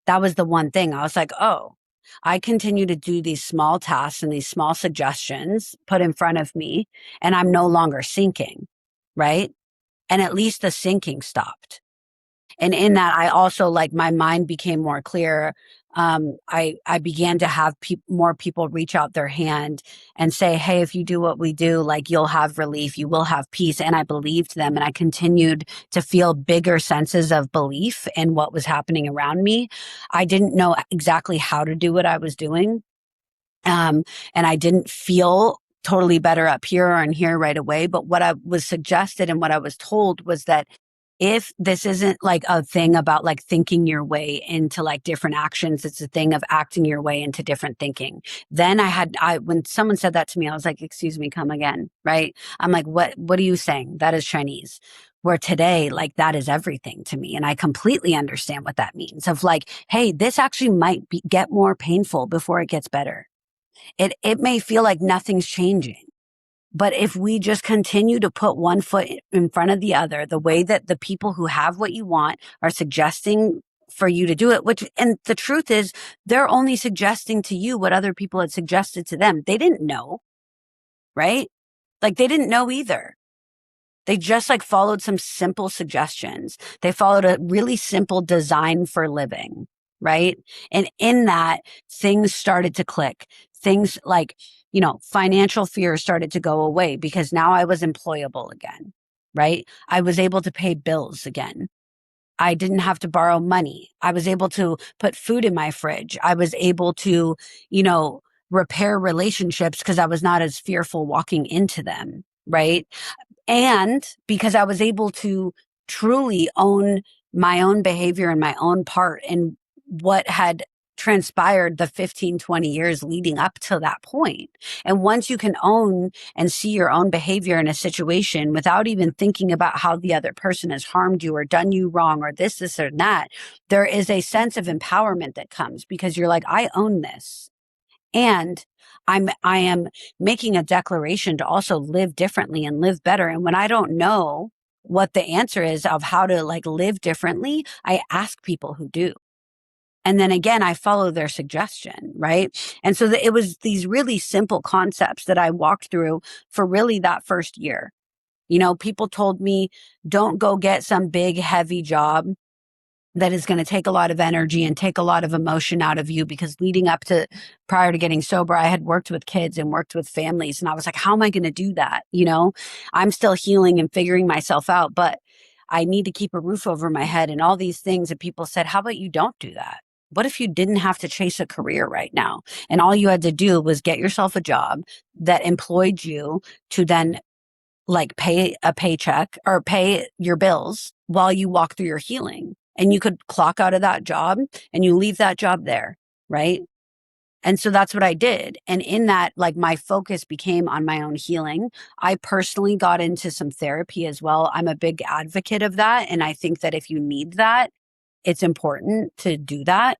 that was the one thing. I was like, oh, I continue to do these small tasks and these small suggestions put in front of me, and I'm no longer sinking, right? And at least the sinking stopped. And in that, I also, like, my mind became more clear. I began to have more people reach out their hand and say, hey, if you do what we do, like, you'll have relief, you will have peace. And I believed them, and I continued to feel bigger senses of belief in what was happening around me. I didn't know exactly how to do what I was doing. And I didn't feel totally better up here or in here right away. But what I was suggested and what I was told was that if this isn't like a thing about like thinking your way into like different actions, it's a thing of acting your way into different thinking. Then when someone said that to me, I was like, excuse me, come again, right? I'm like, what are you saying? That is Chinese. Where today, like, that is everything to me. And I completely understand what that means of like, hey, this actually might get more painful before it gets better. It may feel like nothing's changing. But if we just continue to put one foot in front of the other, the way that the people who have what you want are suggesting for you to do it, and the truth is, they're only suggesting to you what other people had suggested to them. They didn't know, right? Like, they didn't know either. They just like followed some simple suggestions. They followed a really simple design for living, right? And in that, things started to click. Things like, financial fear started to go away because now I was employable again, right? I was able to pay bills again. I didn't have to borrow money. I was able to put food in my fridge. I was able to, repair relationships because I was not as fearful walking into them, right? And because I was able to truly own my own behavior and my own part in what had transpired the 15, 20 years leading up to that point. And once you can own and see your own behavior in a situation without even thinking about how the other person has harmed you or done you wrong or this, or that, there is a sense of empowerment that comes because you're like, I own this. And I am making a declaration to also live differently and live better. And when I don't know what the answer is of how to like live differently, I ask people who do. And then again, I follow their suggestion, right? And so it was these really simple concepts that I walked through for really that first year. People told me, don't go get some big, heavy job that is going to take a lot of energy and take a lot of emotion out of you, because prior to getting sober, I had worked with kids and worked with families. And I was like, how am I going to do that? I'm still healing and figuring myself out, but I need to keep a roof over my head and all these things. And people said, how about you don't do that? What if you didn't have to chase a career right now? And all you had to do was get yourself a job that employed you to then like pay a paycheck or pay your bills while you walk through your healing. And you could clock out of that job and you leave that job there, right? And so that's what I did. And in that, like, my focus became on my own healing. I personally got into some therapy as well. I'm a big advocate of that. And I think that if you need that, it's important to do that.